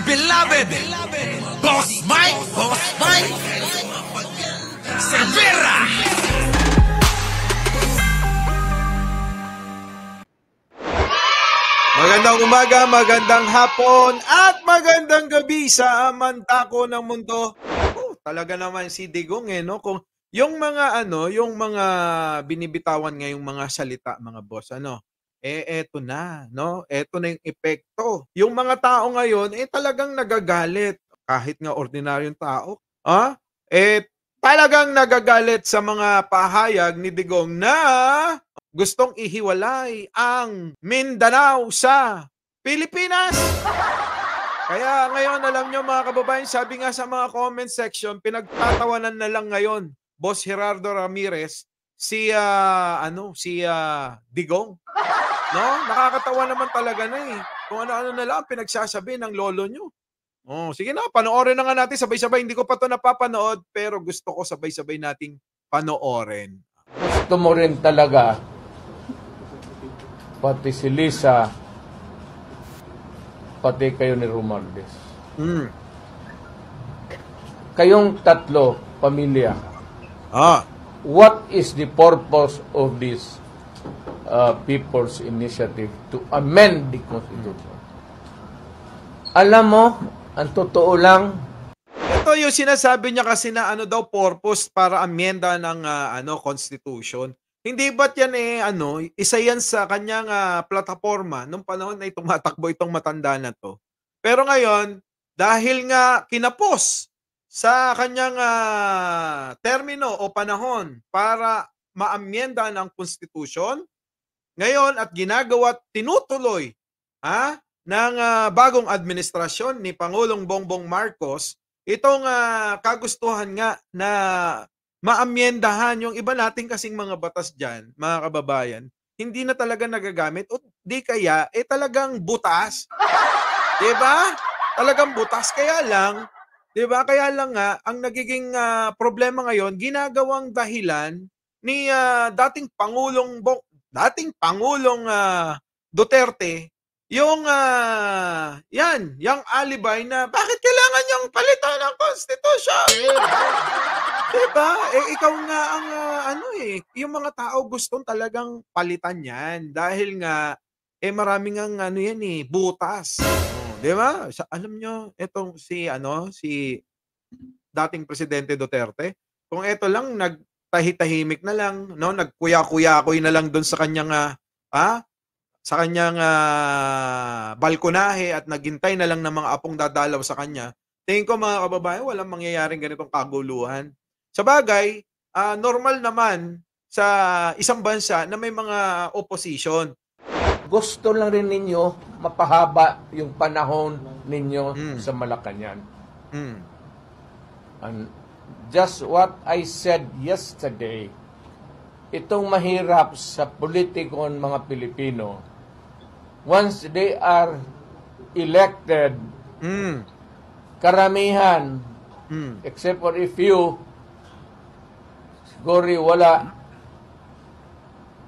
beloved Boss Mike Cervera. Magandang umaga, magandang hapon, at magandang gabi sa amantako ng mundo. Talaga naman si Digong no? Kung yung mga yung mga binibitawan ngayong mga salita, mga boss, eto na, no? Eto na yung epekto. Yung mga tao ngayon, talagang nagagalit. Kahit nga ordinaryong tao, talagang nagagalit sa mga pahayag ni Digong na gustong ihiwalay ang Mindanao sa Pilipinas. Kaya ngayon, alam nyo mga kababayan, sabi nga sa mga comment section, pinagtatawanan na lang ngayon, Boss Gerardo Ramirez, si Digong. No? Nakakatawa naman talaga na eh. Kung ano-ano na lang pinagsasabi ng lolo nyo. Oh, sige na, panoorin na nga natin sabay-sabay. Hindi ko pa to napapanood, pero gusto ko sabay-sabay nating panoorin. Gusto mo rin talaga, pati si Lisa, pati kayo ni Romualdez. Kayong tatlo, pamilya. What is the purpose of this People's Initiative to amend the Constitution? Alam mo, ang totoo lang, ito yung sinasabi niya kasi na purpose para amyenda ng Constitution. Hindi ba't yan isa yan sa kanyang plataforma nung panahon na tumatakbo itong matanda na to. Pero ngayon, dahil nga kinapos sa kanyang termino o panahon para maamyenda ng Constitution, ngayon at ginagawa tinutuloy ng bagong administrasyon ni Pangulong Bongbong Marcos, itong kagustuhan nga na maamyendahan yung iba nating kasing mga batas dyan, mga kababayan, hindi na talaga nagagamit o di kaya, talagang butas. Diba? Talagang butas. Kaya lang, diba? Kaya lang nga, ang nagiging problema ngayon, ginagawang dahilan ni dating Pangulong Duterte, yung yung alibay na bakit kailangan niyang palitan ang Constitution? Diba? Ikaw nga ang yung mga tao gustong talagang palitan yan dahil nga maraming ang butas. Diba? Alam nyo, itong si dating Presidente Duterte, kung ito lang nagtahi-tahimik na lang, no, nagkuya-kuya-kuy na lang doon sa kanyang balkonahe at naghintay na lang ng mga apong dadalaw sa kanya, tingin ko mga kababayan, walang mangyayaring ganitong kaguluhan. Sa bagay, normal naman sa isang bansa na may mga opposition. gusto lang rin ninyo mapahaba yung panahon ninyo sa Malacanang. And just what I said yesterday, itong mahirap sa politikon mga Pilipino, once they are elected, karamihan, except for a few, siguro wala,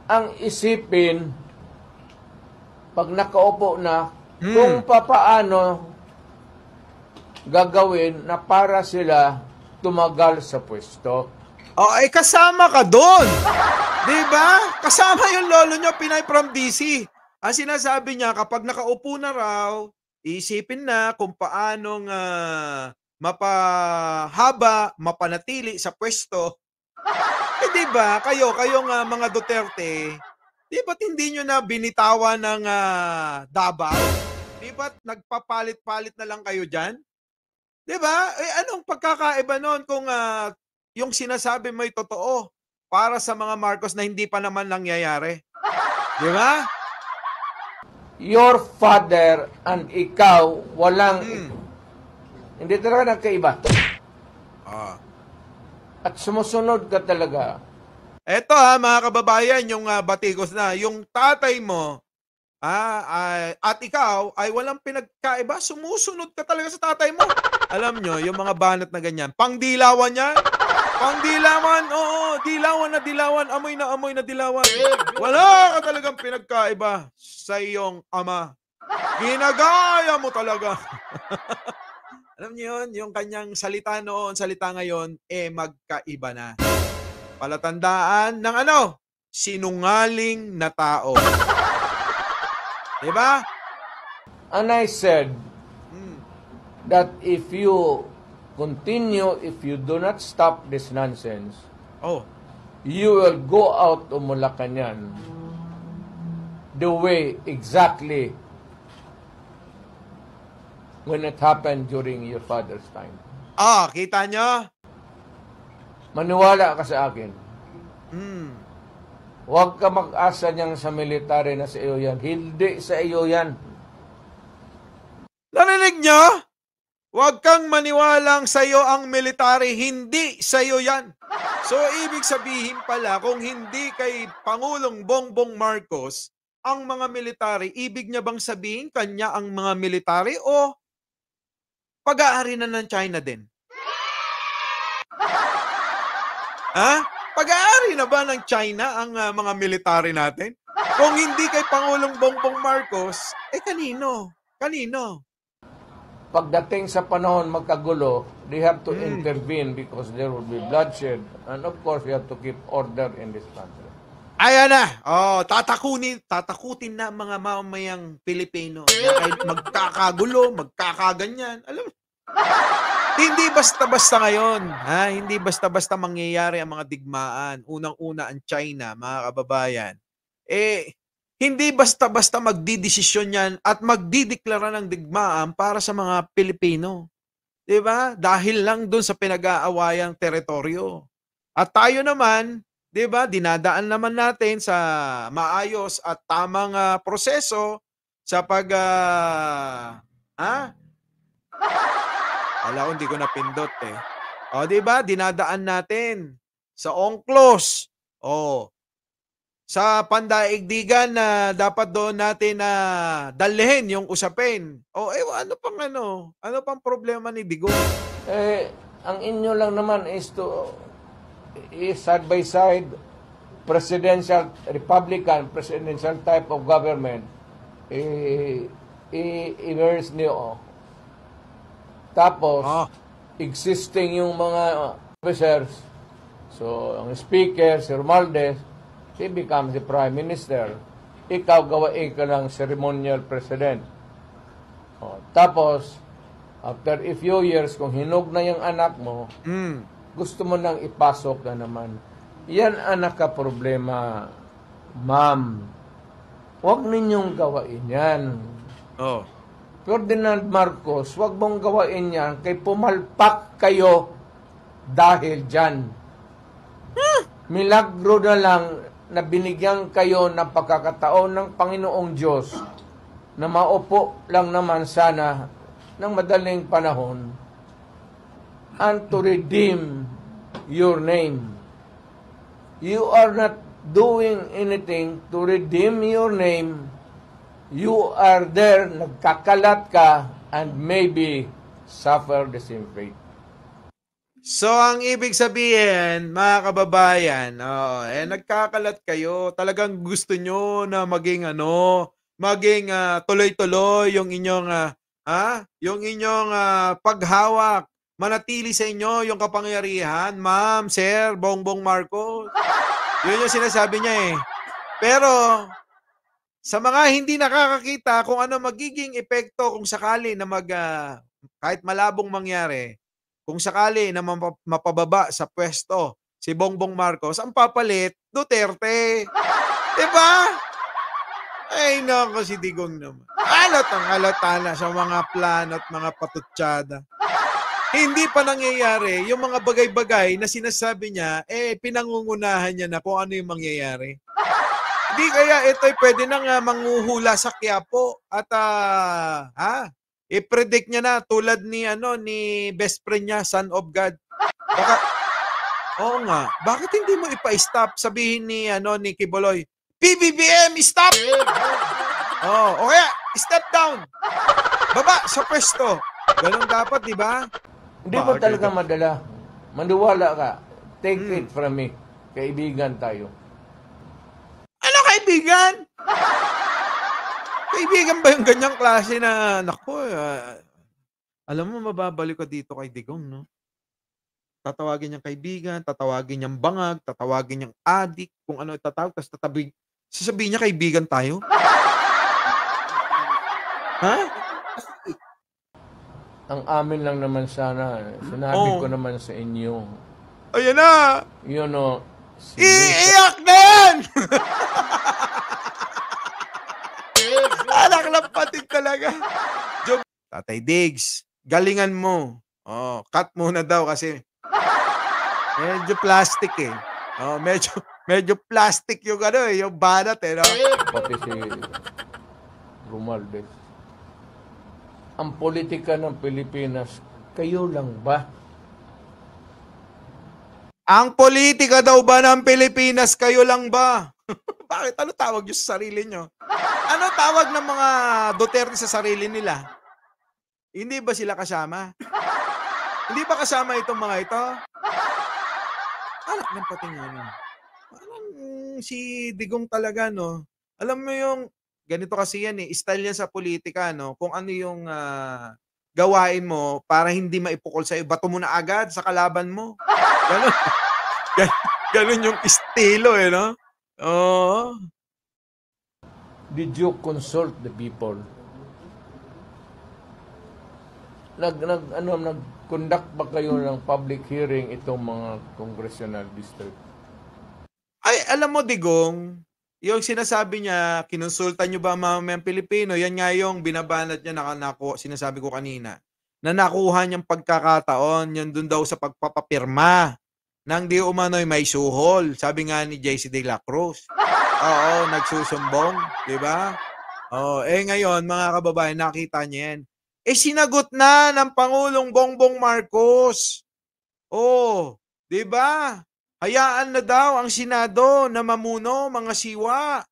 ang isipin, pag nakaupo na, kung papaano gagawin na para sila tumagal sa pwesto. Kasama ka doon. Diba? Kasama yung lolo nyo, Pinay from DC. Ang sinasabi niya, kapag nakaupo na raw, isipin na kung paanong mapahaba, mapanatili sa pwesto. Diba? Kayong mga Duterte, di ba't hindi nyo na binitawan ng Davao? Di ba't nagpapalit-palit na lang kayo dyan? Diba? Anong pagkakaiba nun kung yung sinasabi mo'y totoo para sa mga Marcos na hindi pa naman nangyayari? Di ba? Your father and ikaw, walang... Hindi talaga nagkaiba. At sumusunod ka talaga. Eto mga kababayan, yung batikos na, yung tatay mo at ikaw ay walang pinagkaiba, sumusunod ka talaga sa tatay mo. Alam nyo, yung mga banat na ganyan, pangdilawan yan. Pangdilawan, oo, dilawan na dilawan, amoy na dilawan. Wala ka talagang pinagkaiba sa iyong ama. Ginagaya mo talaga. Alam niyo yun, yung kanyang salita noon, salita ngayon, magkaiba na. Palatandaan ng ano? Sinungaling na tao. 'Di ba? And I said Hmm. that if you continue, if you do not stop this nonsense, Oh. you will go out of Malacañang the way exactly when it happened during your father's time. Kita nyo? Maniwala ka sa akin. Hmm. Huwag ka mag-asa niyang sa military na sa iyo yan. Hindi sa iyo yan. Narinig nyo? Huwag kang maniwalang sa'yo ang military, hindi sa'yo yan. So, ibig sabihin pala, kung hindi kay Pangulong Bongbong Marcos, ang mga military, ibig niya bang sabihin kanya ang mga military o pag-aari na ng China din? Ha? Pag-aari na ba ng China ang mga military natin? Kung hindi kay Pangulong Bongbong Marcos, kanino? Kanino? Pagdating sa panahon magkagulo, they have to intervene because there will be bloodshed. And of course, we have to keep order in this country. Ayan na. Tatakutin na mga mamamayang Pilipino. Kahit magkakagulo, magkakaganyan. Alam mo, hindi basta-basta ngayon. Hindi basta-basta mangyayari ang mga digmaan. Unang-una ang China, mga kababayan. Hindi basta-basta magdidesisyon yan at magdideklara ng digmaan para sa mga Pilipino. 'Di ba? Dahil lang doon sa pinag-aawayang teritoryo. At tayo naman, 'di ba, dinadaan naman natin sa maayos at tamang proseso sa Ala ko, hindi ko napindot 'di ba? Dinadaan natin sa ONCLOS. Sa pandaigdigan na dapat doon natin na dalhin yung usapin. Ano pang problema ni Digong? Ang inyo lang naman is side by side presidential, Republican, presidential type of government. I-immerse niyo. Tapos, existing yung mga officers. So, ang speaker, si Romualdez, he becomes the prime minister. Ikaw gawain ka ng ceremonial president. Tapos, after a few years, kung hinog na yung anak mo, gusto mo nang ipasok na naman. Yan ang nakaproblema, ma'am. Huwag ninyong gawain yan. Ferdinand Marcos, huwag mong gawain yan kay pumalpak kayo dahil dyan. Milagro na lang na binigyan kayo ng pagkakataon ng Panginoong Diyos na maupo lang naman sana ng madaling panahon and to redeem your name. You are not doing anything to redeem your name. You are there, nagkakalat ka, and maybe suffer the same fate. So, ang ibig sabihin, mga kababayan, nagkakalat kayo. Talagang gusto nyo na maging tuloy-tuloy yung inyong paghawak. Manatili sa inyo yung kapangyarihan, Ma'am, Sir Bongbong Marcos. Yun yung sinasabi niya Pero, sa mga hindi nakakakita kung ano magiging epekto kung sakali na kahit malabong mangyari, kung sakali na mapababa sa pwesto si Bongbong Marcos, ang papalit, Duterte. Diba? Ay, nako, si Digong naman. Halata na sa mga plano at mga patutsada. Hindi pa nangyayari yung mga bagay-bagay na sinasabi niya, pinangungunahan niya na kung ano yung mangyayari. Hindi kaya ito'y pwede nang manguhula sa Quiapo at i-predict niya na tulad ni best friend niya, Son of God. Oo nga, bakit hindi mo ipa-stop? Sabihin ni Kibuloy, PBBM, stop! O kaya, step down. Baba sa pwesto. Ganun dapat, di ba? Hindi mo talaga madala. Maniwala ka. Take it from me. Kaibigan tayo. Ano kaibigan? Kaibigan ba yung ganyang klase na, naku, alam mo mababalik ka dito kay Digong, 'no? Tatawagin niyang kaibigan, tatawagin niyang bangag, tatawagin niyang adik, kung ano itatawag, ta's sasabihin niya kaibigan tayo? Ha? Ang amin lang naman sana, sinabi ko Oo. naman sa inyo, Ayan na! yun o, si Lisa, Iiyak na yan! Anak ng patig talaga. Joke. Tatay Diggs, galingan mo. Oh, cut muna daw kasi medyo plastic eh. Oh, medyo plastic yung ano eh, yung banat eh, no? pati si Romualdez. Ang politika ng Pilipinas, kayo lang ba? Ang politika daw ba ng Pilipinas, kayo lang ba? Bakit? Ano tawag nyo sa sarili nyo? Ano tawag ng mga Duterte sa sarili nila? Hindi ba sila kasama? Hindi ba kasama itong mga ito? Anak ng pating ano. Parang si Digong talaga, no? Alam mo yung, ganito kasi yan eh, style yan sa politika, no? Kung ano yung gawain mo para hindi maipukol sa'yo, bato mo na agad sa kalaban mo. Ganon. Ganon yung estilo eh, no? Oo. Did you consult the people? Nag-conduct ba kayo ng public hearing itong mga congressional district? Ay, alam mo, Digong, yung sinasabi niya, kinonsulta niyo ba ang mamamayang Pilipino? Yan nga yung binabanat niya sinasabi ko kanina, na nakuha niyang pagkakataon, yan dun daw sa pagpapapirma nang di umano'y may suhol. Sabi nga ni JC De La Cruz. Oo, nagsusumbong, di ba? Oo, ngayon, mga kababayan, nakita niya yan. Sinagot na ng Pangulong Bongbong Marcos. Oh, di ba? Hayaan na daw ang Senado na mamuno, mga siwa.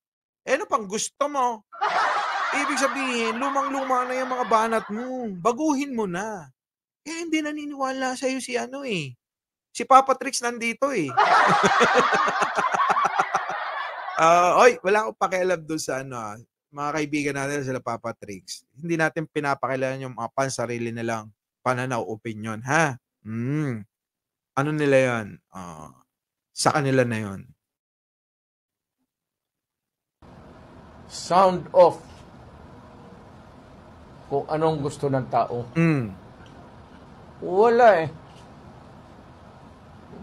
Ano pang gusto mo? Ibig sabihin, lumang-luma na yung mga banat mo. Baguhin mo na. Hindi naniniwala sa'yo si ano eh. Si Papa Trix nandito eh. Oy, wala akong pakialam doon sa ano, mga kaibigan natin sila Papa Trix. Hindi natin pinapakialaman yung mga pansarili nilang pananaw, opinion, ha? Ano nila yan? Sa kanila na yon. Sound off kung anong gusto ng tao. Wala eh.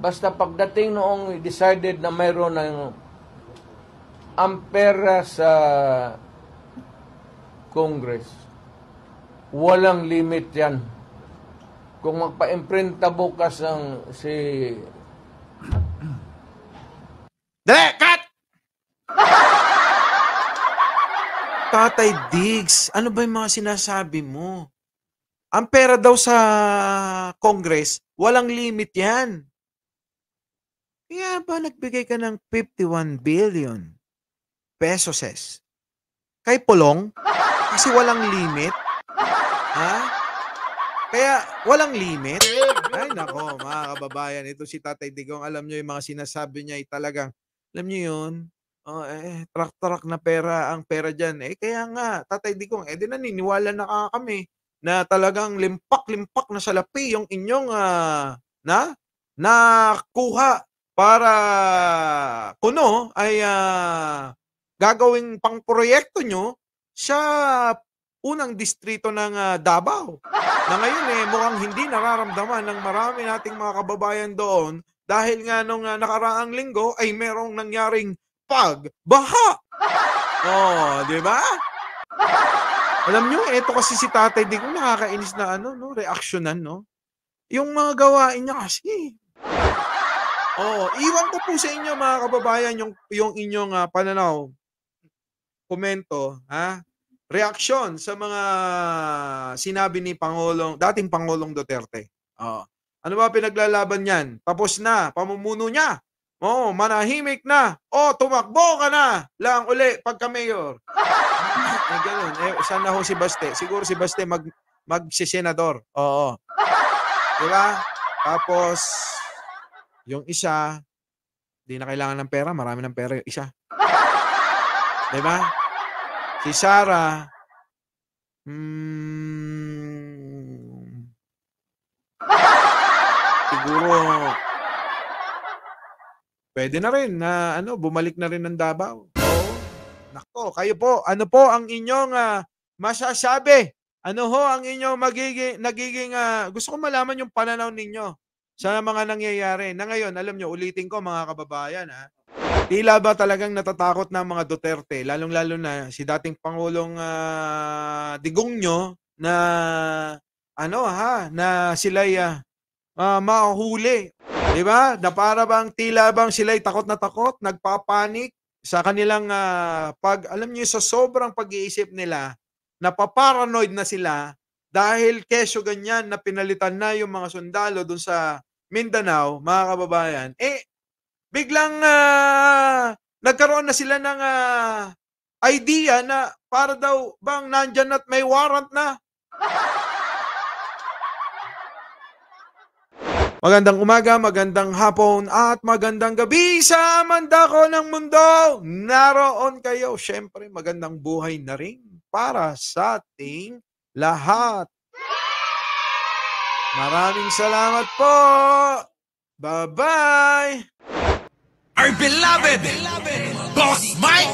Basta pagdating noong decided na mayroon ng ampera sa Congress, walang limit yan. Kung magpa-imprinta bukas ang si... Dali! Cut! Tatay Diggs, ano ba yung mga sinasabi mo? Ang pera daw sa Congress, walang limit yan. Kaya ba nagbigay ka ng 51 billion pesos kay Pulong? Kasi walang limit? Ha? Kaya walang limit? Ay nako, mga kababayan, ito si Tatay Digong, alam nyo yung mga sinasabi niya ay talagang, alam nyo yun, trak-trak na pera ang pera dyan. Kaya nga, Tatay Digong, di naniniwala na kami na talagang limpak-limpak na salapi yung inyong nakuha para kuno ay gagawing pangproyekto nyo sa unang distrito ng Davao. Na ngayon mukhang hindi nararamdaman ng marami nating mga kababayan doon dahil nga nung nakaraang linggo ay merong nangyaring pagbaha. Oh, di ba? Alam nyo, ito kasi si Tatay Digong nakakainis na reaksyonan, no? Yung mga gawain niya kasi. Iwan ko po sa inyo mga kababayan yung inyong pananaw, komento, reaksyon sa mga sinabi ni dating Pangulong Duterte. Ano ba pinaglalaban niyan? Tapos na, pamumuno niya. Manahimik na. Tumakbo ka na lang uli pagka-mayor. Ganun. Saan na ho si Baste? Siguro si Baste magsisenador. Oo. Diba? Tapos, yung isa, di na kailangan ng pera, marami ng pera yung isa. Diba? Si Sarah, siguro pwede na rin na bumalik na rin ng Davao. Oo. Nako, kayo po, ano po ang inyong masasabi? Ano ho ang inyong nagiging gusto ko malaman yung pananaw ninyo sa mga nangyayari. Na ngayon, alam nyo, ulitin ko mga kababayan, tila ba talagang natatakot na ang mga Duterte, lalong-lalo na si dating Pangulong Digongyo na na sila'y mahuli. 'Di ba? Na para bang tila bang sila'y takot na takot, nagpapanik sa kanilang alam niyo sa sobrang pag-iisip nila, napaparanoid na sila dahil kesyo ganyan na pinalitan na yung mga sundalo dun sa Mindanao, mga kababayan. Biglang nagkaroon na sila ng idea na para daw bang nandyan at may warrant na. Magandang umaga, magandang hapon, at magandang gabi sa mandako ng mundo. Naroon kayo. Siyempre, magandang buhay na rin para sa ating lahat. Maraming salamat po. Bye-bye. Our beloved Boss Mike.